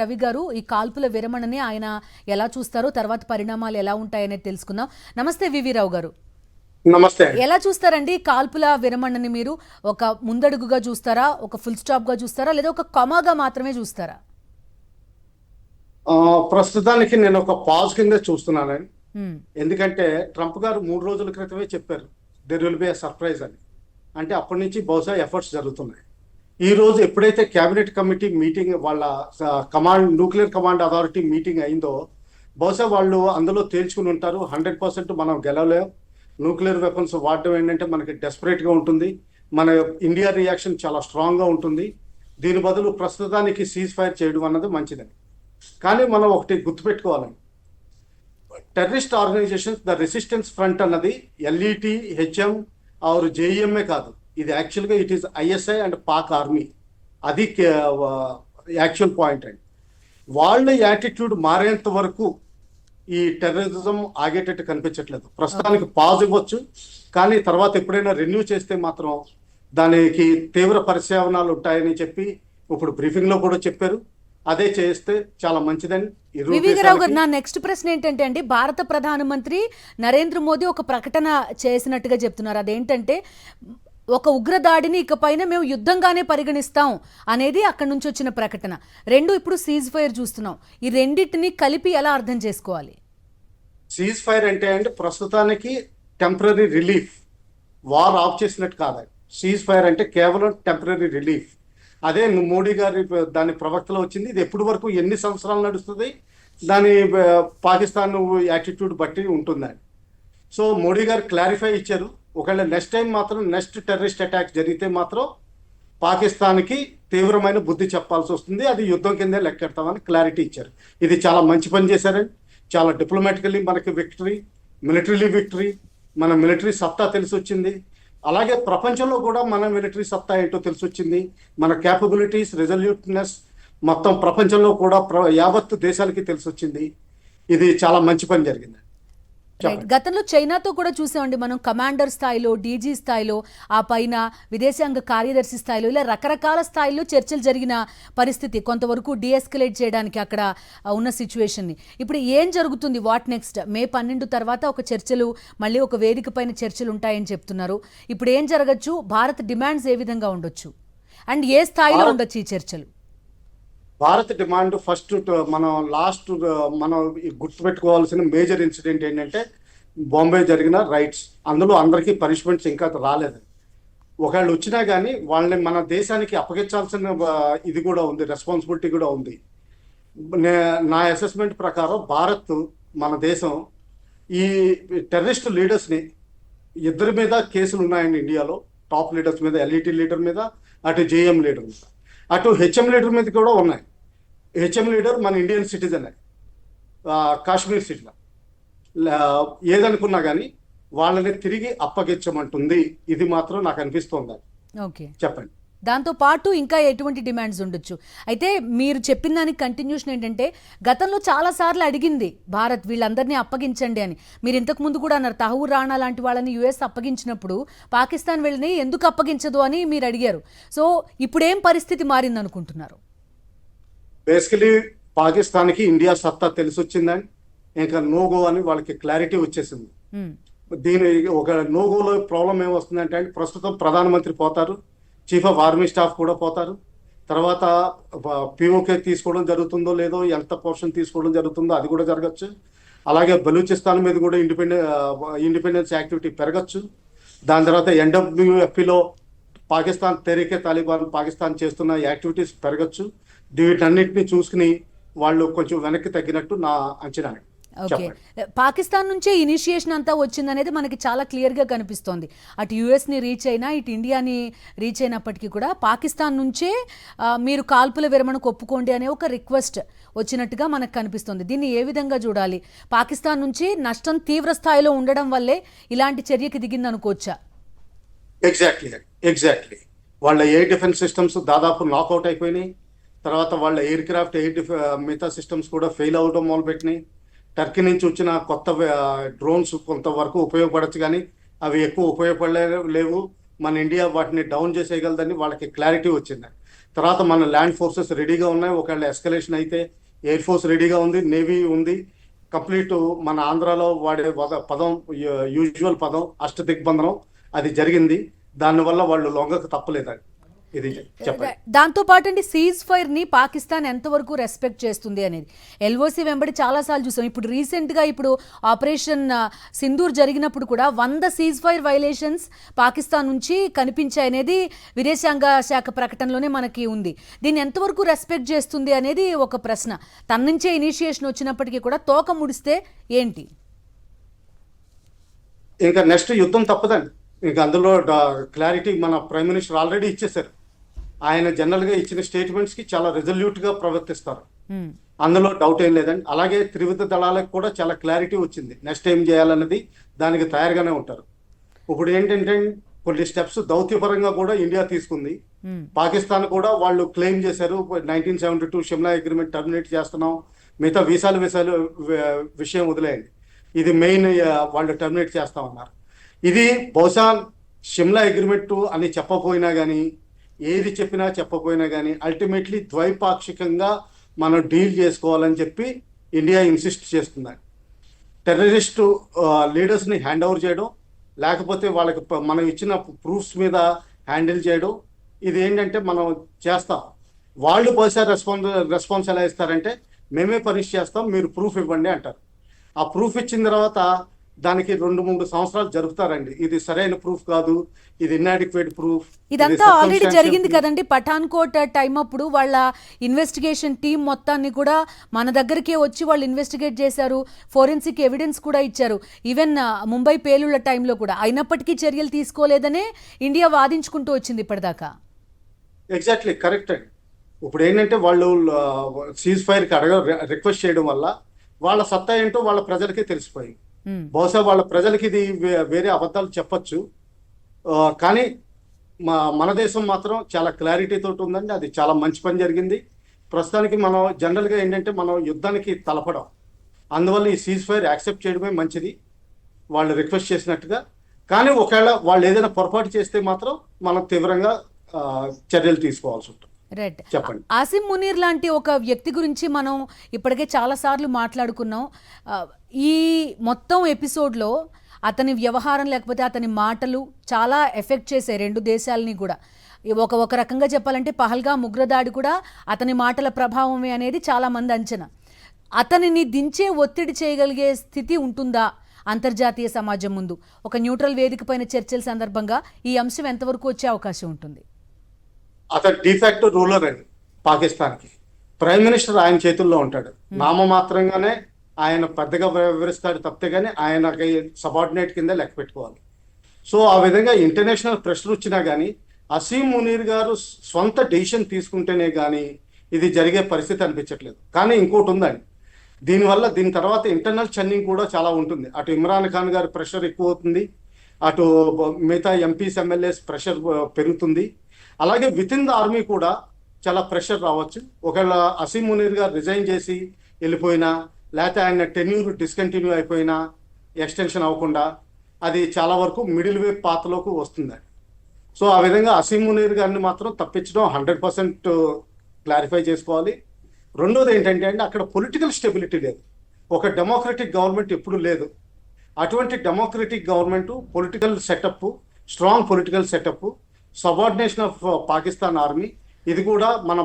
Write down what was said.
రవి గారు, ఈ కాల్పుల విరమణని ఆయన ఎలా చూస్తారో, తర్వాత పరిణామాలు ఎలా ఉంటాయనేది తెలుసుకుందాం. నమస్తే వివి రావు గారు. నమస్తే. ఎలా చూస్తారండి కాల్పుల విరమణని? మీరు ఒక ముందడుగుగా చూస్తారా, ఒక ఫుల్ స్టాప్ గా చూస్తారా, లేదా ఒక కమాగా మాత్రమే చూస్తారా? ప్రస్తుతానికి నేను ఒక పాజ్ కింద చూస్తున్నానండి. ఎందుకంటే ట్రంప్ గారు 3 రోజుల క్రితమే చెప్పారు there will be a surprise అని. అంటే అప్పటి నుంచి బహుశా ఎఫర్ట్స్ జరుగుతున్నాయి. ఈ రోజు ఎప్పుడైతే కేబినెట్ కమిటీ మీటింగ్, వాళ్ళ న్యూక్లియర్ కమాండ్ అథారిటీ మీటింగ్ అయిందో, బహుశా వాళ్ళు అందులో తేల్చుకుని ఉంటారు 100% మనం గెలవలేం, న్యూక్లియర్ వెపన్స్ వాడడం ఏంటంటే మనకి డెస్పరేట్గా ఉంటుంది, మన ఇండియా రియాక్షన్ చాలా స్ట్రాంగ్గా ఉంటుంది, దీని బదులు ప్రస్తుతానికి సీజ్ ఫైర్ చేయడం అన్నది మంచిదని. కానీ మనం ఒకటి గుర్తుపెట్టుకోవాలండి, terrorist organisations the resistance front అన్నది ఎల్ఈటి, హెచ్ఎం ఆర్ జేఈఎంఏ కాదు. ఇది యాక్చువల్గా it is ISI and Pak army. అది యాక్చువల్ పాయింట్ అండి. వాళ్ళ యాటిట్యూడ్ మారేంత వరకు ఈ టెర్రరిజం ఆగేటట్టు కనిపించట్లేదు. ప్రస్తుతానికి పాజ్ ఇవ్వచ్చు, కానీ తర్వాత ఎప్పుడైనా రెన్యూ చేస్తే మాత్రం దానికి తీవ్ర పరిశీలనాలు ఉంటాయని చెప్పి ఇప్పుడు బ్రీఫింగ్ లో కూడా చెప్పారు. అదే చేస్తే చాలా మంచిదని. వివేకరావు గారు, నా నెక్స్ట్ ప్రశ్న ఏంటంటే అండి, భారత ప్రధానమంత్రి నరేంద్ర మోదీ ఒక ప్రకటన చేసినట్టుగా చెప్తున్నారు. అదేంటంటే ఒక ఉగ్రదాడిని ఇకపైన మేము యుద్ధంగానే పరిగణిస్తాం అనేది అక్కడి నుంచి వచ్చిన ప్రకటన. రెండు ఇప్పుడు సీజ్ ఫైర్ చూస్తున్నాం. ఈ రెండింటిని కలిపి ఎలా అర్థం చేసుకోవాలి? సీజ్ ఫైర్ అంటే అండి ప్రస్తుతానికి టెంపరీ రిలీఫ్, వార్ ఆఫ్ చేసినట్టు కాదు. సీజ్ ఫైర్ అంటే కేవలం టెంపరీ రిలీఫ్. అదే మోడీ గారి దాని ప్రవక్తలో వచ్చింది. ఇది ఎప్పటి వరకు ఎన్ని సంవత్సరాలు నడుస్తుంది, దాని పాకిస్తాన్ యాటిట్యూడ్ బట్టి ఉంటుందని. సో మోడీ గారు క్లారిఫై ఇచ్చారు, ఒకవేళ నెక్స్ట్ టైం మాత్రం నెక్స్ట్ టెర్రరిస్ట్ అటాక్ జరిగితే మాత్రం పాకిస్తాన్కి తీవ్రమైన బుద్ధి చెప్పాల్సి వస్తుంది, అది యుద్ధం కిందే లెక్కెడతామని క్లారిటీ ఇచ్చారు. ఇది చాలా మంచి పని చేశారండి. చాలా డిప్లొమాటికల్లీ మనకి విక్టరీ, మిలిటరీలీ విక్టరీ, మన మిలిటరీ సత్తా తెలిసి వచ్చింది. అలాగే ప్రపంచంలో కూడా మన మిలిటరీ సత్తా ఏంటో తెలిసి వచ్చింది. మన క్యాపబిలిటీస్, రెజల్యూట్నెస్ మొత్తం ప్రపంచంలో కూడా యావత్తు దేశాలకి తెలిసి వచ్చింది. ఇది చాలా మంచి పని జరిగింది. గతంలో చైనాతో కూడా చూసామండి మనం, కమాండర్ స్థాయిలో, డీజీ స్థాయిలో, ఆ పైన విదేశాంగ కార్యదర్శి స్థాయిలో, ఇలా రకరకాల స్థాయిలో చర్చలు జరిగిన పరిస్థితి, కొంతవరకు డీఎస్కలేట్ చేయడానికి అక్కడ ఉన్న సిచ్యువేషన్ని. ఇప్పుడు ఏం జరుగుతుంది? What next? మే 12 తర్వాత ఒక చర్చలు, మళ్ళీ ఒక వేదిక పైన చర్చలు ఉంటాయని చెప్తున్నారు. ఇప్పుడు ఏం జరగచ్చు? భారత్ డిమాండ్స్ ఏ విధంగా ఉండొచ్చు అండ్ ఏ స్థాయిలో ఉండొచ్చు ఈ చర్చలు? భారత్ డిమాండ్ ఫస్ట్ మనం గుర్తుపెట్టుకోవాల్సిన మేజర్ ఇన్సిడెంట్ ఏంటంటే బాంబే జరిగిన రైట్స్. అందులో అందరికీ పనిష్మెంట్స్ ఇంకా రాలేదు. ఒకవేళ వచ్చినా కానీ వాళ్ళని మన దేశానికి అప్పగించాల్సిన ఇది కూడా ఉంది, రెస్పాన్సిబిలిటీ కూడా ఉంది. నా అసెస్మెంట్ ప్రకారం భారత్, మన దేశం ఈ టెర్రరిస్ట్ లీడర్స్ని, ఇద్దరి మీద కేసులు ఉన్నాయండి ఇండియాలో, టాప్ లీడర్స్ మీద, ఎల్ఈటి లీడర్ మీద, అటు జేఎం లీడర్ మీద, అటు హెచ్ఎం లీడర్ మీద కూడా ఉన్నాయి. హెచ్ఎం లీడర్ మన ఇండియన్ సిటిజన్, కాశ్మీర్ సిటిజన్. ఏదనుకున్నా కానీ వాళ్ళని తిరిగి అప్పగించమంటుంది. ఇది మాత్రం నాకు అనిపిస్తోంది. ఓకే, చెప్పండి. దాంతో పాటు ఇంకా ఎటువంటి డిమాండ్స్ ఉండొచ్చు? అయితే మీరు చెప్పిన దానికి కంటిన్యూషన్ ఏంటంటే, గతంలో చాలా సార్లు అడిగింది భారత్ వీళ్ళందరినీ అప్పగించండి అని. మీరు ఇంతకు ముందు కూడా అన్నారు, తహూర్ రాణా లాంటి వాళ్ళని యుఎస్ అప్పగించినప్పుడు పాకిస్తాన్ వెళ్ళని ఎందుకు అప్పగించదు అని మీరు అడిగారు. సో ఇప్పుడేం పరిస్థితి మారింది అనుకుంటున్నారు? బేసికలీ పాకిస్తాన్కి ఇండియా సత్తా తెలిసి వచ్చిందని, ఇంకా నోగో అని వాళ్ళకి క్లారిటీ వచ్చేసింది. దీని ఒక నోగోలో ప్రాబ్లం ఏమొస్తుందంటే, ప్రస్తుతం ప్రధానమంత్రి పోతారు, చీఫ్ ఆఫ్ ఆర్మీ స్టాఫ్ కూడా పోతారు, తర్వాత పిఓకే తీసుకోవడం జరుగుతుందో లేదో, ఎంత పోర్షన్ తీసుకోవడం జరుగుతుందో అది కూడా జరగచ్చు. అలాగే బలూచిస్తాన్ మీద కూడా ఇండిపెండెన్స్ యాక్టివిటీ పెరగచ్చు. దాని తర్వాత ఎన్డబ్ల్యూఎఫ్పిలో పాకిస్తాన్ తెహ్రీకే తాలిబాన్ పాకిస్తాన్ చేస్తున్న యాక్టివిటీస్ పెరగచ్చు. వీటన్నిటిని చూసుకుని వాళ్ళు కొంచెం వెనక్కి తగ్గినట్టు నా అంచనా. ఓకే, పాకిస్తాన్ నుంచే ఇనిషియేషన్ అంతా వచ్చిందనేది మనకి చాలా క్లియర్గా కనిపిస్తోంది. అటు యుఎస్ని రీచ్ అయినా, ఇటు ఇండియాని రీచ్ అయినప్పటికీ కూడా పాకిస్తాన్ నుంచే మీరు కాల్పుల విరమణకు ఒప్పుకోండి అనే ఒక రిక్వెస్ట్ వచ్చినట్టుగా మనకు కనిపిస్తుంది. దీన్ని ఏ విధంగా చూడాలి? పాకిస్తాన్ నుంచి నష్టం తీవ్ర స్థాయిలో ఉండడం వల్లే ఇలాంటి చర్యకి దిగింది అనుకోవచ్చా? ఎగ్జాక్ట్లీ. వాళ్ళ ఎయిర్ డిఫెన్స్ సిస్టమ్స్ దాదాపు నాకౌట్ అయిపోయినాయి. తర్వాత వాళ్ళ ఎయిర్ క్రాఫ్ట్, మిగతా సిస్టమ్స్ కూడా ఫెయిల్ అవడం మొదలుపెట్టినాయి. టర్కీ నుంచి వచ్చిన కొత్త డ్రోన్స్ కొంతవరకు ఉపయోగపడచ్చు, కానీ అవి ఎక్కువ ఉపయోగపడలేవు. మన ఇండియా వాటిని డౌన్ చేసేయగలదని వాళ్ళకి క్లారిటీ వచ్చింది. తర్వాత మన ల్యాండ్ ఫోర్సెస్ రెడీగా ఉన్నాయి. ఒకవేళ ఎస్కలేషన్ అయితే ఎయిర్ ఫోర్స్ రెడీగా ఉంది, నేవీ ఉంది. కంప్లీట్ మన ఆంధ్రాలో వాడే పదం యూజువల్ పదం అష్టదిగ్బంధనం అది జరిగింది. దానివల్ల వాళ్ళు లొంగక తప్పలేదండి. ఇది చెప్పండి. దాంతో పాటు అండి సీజ్ ఫైర్ ని పాకిస్తాన్ ఎంతవరకు రెస్పెక్ట్ చేస్తుంది అనేది ఎల్ఓసి వెంబడి చాలాసార్లు చూసాం. ఇప్పుడు రీసెంట్గా ఇప్పుడు ఆపరేషన్ సింధూర్ జరిగినప్పుడు కూడా 100 సీజ్ ఫైర్ వైలేషన్స్ పాకిస్తాన్ నుంచి కనిపించాయనేది విదేశాంగ శాఖ ప్రకటనలోనే మనకి ఉంది. దీన్ని ఎంతవరకు రెస్పెక్ట్ చేస్తుంది అనేది ఒక ప్రశ్న. తన నుంచే ఇనిషియేషన్ వచ్చినప్పటికీ కూడా తోక ముడిస్తే ఏంటి? ఇంకా నెక్స్ట్ యుద్ధం తప్పదండి. ఇంకా అందులో క్లారిటీ మన ప్రైమ్ మినిస్టర్ ఆల్రెడీ ఇచ్చేశారు. ఆయన జనరల్గా ఇచ్చిన స్టేట్మెంట్స్కి చాలా రెజల్యూట్గా ప్రవర్తిస్తారు. అందులో డౌట్ ఏం లేదండి. అలాగే త్రివిధ దళాలకు కూడా చాలా క్లారిటీ వచ్చింది. నెక్స్ట్ ఏం చేయాలన్నది దానికి తయారుగానే ఉంటారు. ఇప్పుడు ఏంటంటే కొన్ని స్టెప్స్ దౌత్యపరంగా కూడా ఇండియా తీసుకుంది. పాకిస్తాన్ కూడా వాళ్ళు క్లెయిమ్ చేశారు 1972 షిమ్లా అగ్రిమెంట్ టర్మినేట్ చేస్తున్నాం, మిగతా వీసాలు విషయం వదిలేయండి, ఇది మెయిన్ వాళ్ళు టర్మినేట్ చేస్తామన్నారు. ఇది బహుశా షిమ్లా అగ్రిమెంట్ అని చెప్పపోయినా కానీ, ఏది చెప్పపోయినా కానీ అల్టిమేట్లీ ద్వైపాక్షికంగా మనం డీల్ చేసుకోవాలని చెప్పి ఇండియా ఇన్సిస్ట్ చేస్తుంది. టెర్రరిస్టు లీడర్స్ని హ్యాండ్ ఓవర్ చేయడం, లేకపోతే వాళ్ళకి మనం ఇచ్చిన ప్రూఫ్స్ మీద హ్యాండిల్ చేయడం, ఇది ఏంటంటే మనం చేస్తాం. వాళ్ళు బహుశా రెస్పాన్స్ ఎలా ఇస్తారంటే మేమే పనిష్ చేస్తాం, మీరు ప్రూఫ్ ఇవ్వండి అంటారు. ఆ ప్రూఫ్ ఇచ్చిన తర్వాత దానికి 2-3 సంవత్సరాలు జరుపుతారండి. ఇది సరైన ప్రూఫ్ కాదు, ఇది ఇన్అడిక్వేట్ ప్రూఫ్. ఇదంతా ఆల్రెడీ జరిగింది కదండి. పఠాన్కోట్ టైం అప్పుడు వాళ్ళ ఇన్వెస్టిగేషన్ టీం మొత్తాన్ని కూడా మన దగ్గరికే వచ్చి వాళ్ళు ఇన్వెస్టిగేట్ చేశారు, ఫోరెన్సిక్ ఎవిడెన్స్ కూడా ఇచ్చారు. ఈవెన్ ముంబై పేలుళ్ల టైంలో కూడా అయినప్పటికీ చర్యలు తీసుకోలేదనే ఇండియా వాదించుకుంటూ వచ్చింది ఇప్పటిదాకా. ఎగ్జాక్ట్లీ కరెక్ట్ అండి. ఇప్పుడు ఏంటంటే వాళ్ళు సీజ్ ఫైర్కి రిక్వెస్ట్ చేయడం వల్ల వాళ్ళ సత్తా ఏంటో వాళ్ళ ప్రజలకే తెలిసిపోయింది. బహుశా వాళ్ళ ప్రజలకి ఇది వేరే అబద్ధాలు చెప్పొచ్చు, కానీ మన దేశం మాత్రం చాలా క్లారిటీ తోటి ఉందండి. అది చాలా మంచి పని జరిగింది. ప్రస్తుతానికి మనం జనరల్గా ఏంటంటే మనం యుద్ధానికి తలపడం, అందువల్ల ఈ సీజ్ ఫైర్ యాక్సెప్ట్ చేయడమే మంచిది వాళ్ళు రిక్వెస్ట్ చేసినట్టుగా. కానీ ఒకవేళ వాళ్ళు ఏదైనా పొరపాటు చేస్తే మాత్రం మనం తీవ్రంగా చర్యలు తీసుకోవాల్సి ఉంటుంది. రైట్. చెప్పండి. ఆసిమ్ మునీర్ లాంటి ఒక వ్యక్తి గురించి మనం ఇప్పటికే చాలాసార్లు మాట్లాడుకున్నాం. ఈ మొత్తం ఎపిసోడ్లో అతని వ్యవహారం లేకపోతే అతని మాటలు చాలా ఎఫెక్ట్ చేశాయి రెండు దేశాలని కూడా. ఒక రకంగా చెప్పాలంటే పహల్గామ్ ఉగ్రదాడి కూడా అతని మాటల ప్రభావమే అనేది చాలామంది అంచనా. అతనిని దించే ఒత్తిడి చేయగలిగే స్థితి ఉంటుందా అంతర్జాతీయ సమాజం ముందు? ఒక న్యూట్రల్ వేదిక పైన చర్చల సందర్భంగా ఈ అంశం ఎంతవరకు వచ్చే అవకాశం ఉంటుంది? అతను డిఫాక్టో రూలర్ అండి పాకిస్తాన్కి. ప్రైమ్ మినిస్టర్ ఆయన చేతుల్లో ఉంటాడు. నామమాత్రంగానే ఆయన పెద్దగా వివరిస్తాడు తప్పితే కానీ ఆయనకి సబార్డినేట్ కింద లెక్క పెట్టుకోవాలి. సో ఆ విధంగా ఇంటర్నేషనల్ ప్రెషర్ వచ్చినా కానీ అసీం మునీర్ గారు సొంత డెసిషన్ తీసుకుంటేనే కానీ ఇది జరిగే పరిస్థితి అనిపించట్లేదు. కానీ ఇంకోటి ఉందండి, దీని తర్వాత ఇంటర్నల్ చర్నింగ్ కూడా చాలా ఉంటుంది. అటు ఇమ్రాన్ ఖాన్ గారి ప్రెషర్ ఎక్కువ అవుతుంది, అటు మిగతా ఎంపీస్ ఎమ్మెల్యేస్ ప్రెషర్ పెరుగుతుంది. అలాగే విత్ ఇన్ ద ఆర్మీ కూడా చాలా ప్రెషర్ రావచ్చు. ఒకవేళ అసీం మునీర్ గారు రిజైన్ చేసి వెళ్ళిపోయినా, లేకపోతే ఆయన టెన్యూర్ డిస్కంటిన్యూ అయిపోయినా, ఎక్స్టెన్షన్ అవ్వకుండా అది చాలా వరకు మిడిల్ వే పాత్రలోకి వస్తుంది. సో ఆ విధంగా అసీం మునీర్ గారిని మాత్రం తప్పించడం 100% క్లారిఫై చేసుకోవాలి. రెండోది ఏంటంటే అండి, అక్కడ పొలిటికల్ స్టెబిలిటీ లేదు. ఒక డెమోక్రటిక్ గవర్నమెంట్ ఎప్పుడు లేదు. అటువంటి democratic government, political setup, strong political setup, subordination of Pakistan army, ఇది కూడా మన